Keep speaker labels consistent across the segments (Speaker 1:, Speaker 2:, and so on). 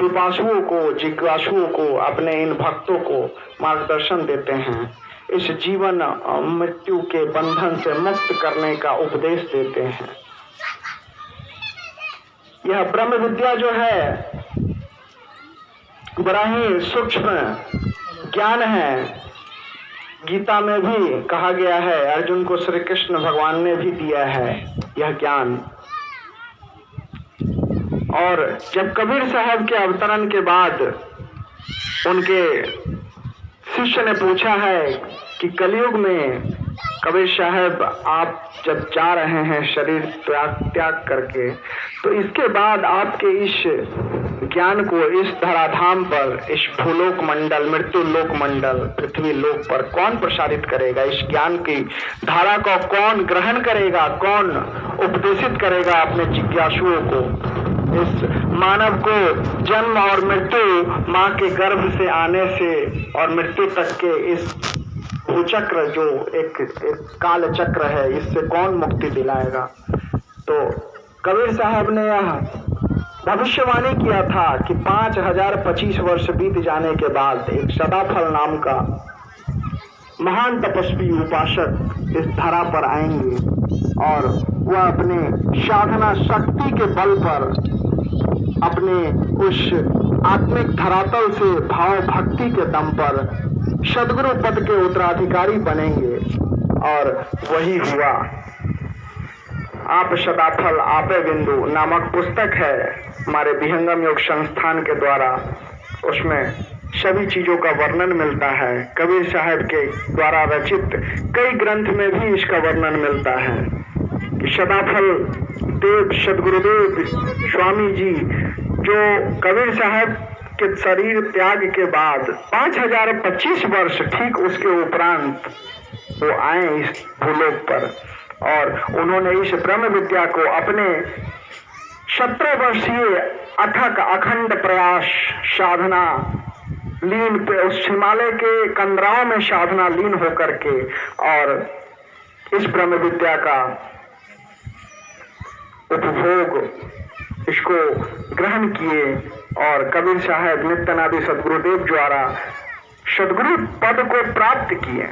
Speaker 1: पिपासुओं को, जिज्ञासुओं को, अपने इन भक्तों को मार्गदर्शन देते हैं, इस जीवन मृत्यु के बंधन से मुक्त करने का उपदेश देते हैं। यह ब्रह्म विद्या जो है बड़ा ही सूक्ष्म ज्ञान है। गीता में भी कहा गया है, अर्जुन को श्री कृष्ण भगवान ने भी दिया है यह ज्ञान। और जब कबीर साहब के अवतरण के बाद उनके शिष्य ने पूछा है कि कलयुग में कबीर साहब आप जब जा रहे हैं शरीर त्याग करके, तो इसके बाद आपके इस ज्ञान को इस धराधाम पर, इस भूलोक मंडल, मृत्यु लोक मंडल, पृथ्वी लोक पर कौन प्रसारित करेगा? इस ज्ञान की धारा को कौन ग्रहण करेगा? कौन उपदेशित करेगा अपने जिज्ञासुओं को? इस मानव को जन्म और मृत्यु, माँ के गर्भ से आने से और मृत्यु तक के इस भूचक्र जो एक काल चक्र है, इससे कौन मुक्ति दिलाएगा? तो कबीर साहब ने यह भविष्यवाणी किया था कि 5025 वर्ष बीत जाने के बाद एक सदाफल नाम का महान तपस्वी उपासक इस धरा पर आएंगे और वह अपने साधना शक्ति के बल पर अपने उस आत्मिक धरातल से भाव भक्ति के दम पर सद्गुरु पद के उत्तराधिकारी बनेंगे। और वही हुआ। आप सदाफल आपे बिंदु नामक पुस्तक है हमारे विहंगम योग संस्थान के द्वारा, उसमें सभी चीजों का वर्णन मिलता है। कबीर साहब के द्वारा रचित कई ग्रंथ में भी इसका वर्णन मिलता है कि सदाफल देव सदगुरुदेव स्वामी जी जो कबीर साहब के शरीर त्याग के बाद 5025 वर्ष ठीक उसके उपरांत वो आए इस भूलोक पर, और उन्होंने इस ब्रह्म विद्या को अपने 17 वर्षीय अथक अखंड प्रयास साधना लीन पे उस हिमालय के कंदराओं में साधना लीन होकर के और इस ब्रह्म विद्या का उपभोग इसको ग्रहण किए। और कबीर साहब नित्यानंद सदगुरुदेव द्वारा सदगुरु पद को प्राप्त किए।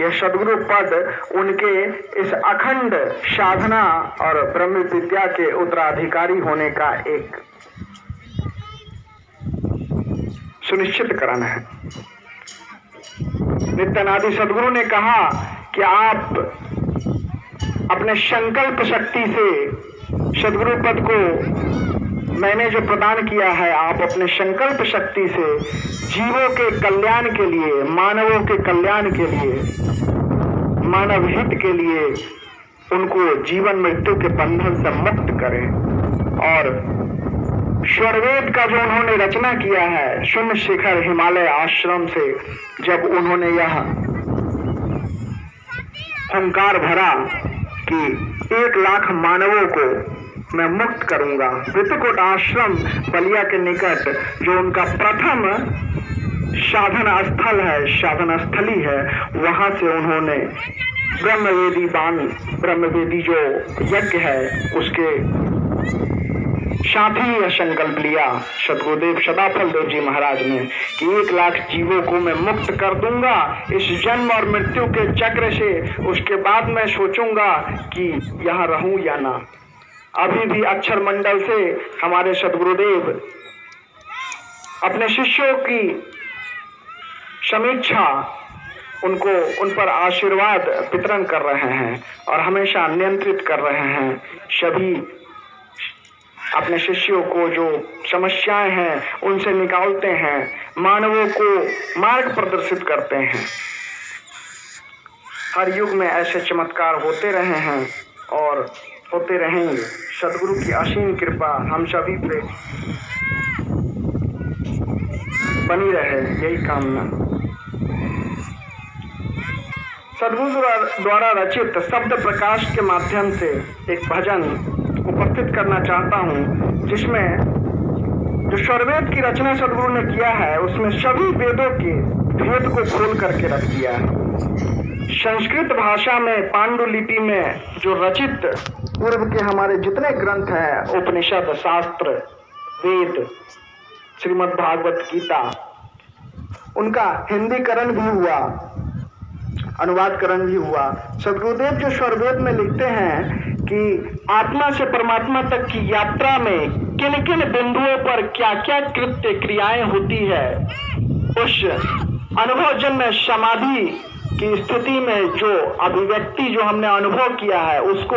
Speaker 1: यह सदगुरु पद उनके इस अखंड साधना और ब्रह्म विद्या के उत्तराधिकारी होने का एक सुनिश्चितकरण है। नित्यानंद सदगुरु ने कहा कि आप अपने संकल्प शक्ति से सदगुरु पद को मैंने जो प्रदान किया है, आप अपने संकल्प शक्ति से जीवों के कल्याण के लिए, मानवों के कल्याण के लिए, मानव हित के लिए उनको जीवन मृत्यु के बंधन से मुक्त करें। और स्वरवेद का जो उन्होंने रचना किया है, शून्य शिखर हिमालय आश्रम से जब उन्होंने यह हुंकार भरा कि 1 लाख मानवों को मैं मुक्त करूंगा, वृतकोट आश्रम बलिया के निकट जो उनका प्रथम साधना स्थल है, साधना स्थली है, वहां से उन्होंने ब्रह्मवेदी जो यज्ञ है उसके साथ ही यह संकल्प लिया सदगुरुदेव सदाफल देव जी महाराज ने कि 1 लाख जीवों को मैं मुक्त कर दूंगा इस जन्म और मृत्यु के चक्र से। उसके बाद मैं सोचूंगा कि यहाँ रहूं या ना। अभी भी अक्षर मंडल से हमारे सदगुरुदेव अपने शिष्यों की समीक्षा, उन पर आशीर्वाद वितरण कर रहे हैं और हमेशा नियंत्रित कर रहे हैं। सभी अपने शिष्यों को जो समस्याएं हैं उनसे निकालते हैं, मानवों को मार्ग प्रदर्शित करते हैं। हर युग में ऐसे चमत्कार होते रहे हैं और होते रहेंगे। सदगुरु की असीम कृपा हम सभी पे बनी रहे, यही कामना। सदगुरु द्वारा रचित शब्द प्रकाश के माध्यम से एक भजन उपस्थित करना चाहता हूँ, जिसमें जो स्वरवेद की रचना सदगुरु ने किया है उसमें सभी वेदों के भेद को खोल करके रख दिया है। संस्कृत भाषा में पांडुलिपि में जो रचित पूर्व के हमारे जितने ग्रंथ हैं, उपनिषद, शास्त्र, वेद, श्रीमद् भागवत गीता, उनका हिंदीकरण भी हुआ, अनुवादकरण भी हुआ। सदगुरुदेव जो स्वरवेद में लिखते हैं कि आत्मा से परमात्मा तक की यात्रा में किन किन बिंदुओं पर क्या क्या कृत्य क्रियाएं होती है, उस अनुभवजन्य समाधि की स्थिति में जो अभिव्यक्ति जो हमने अनुभव किया है उसको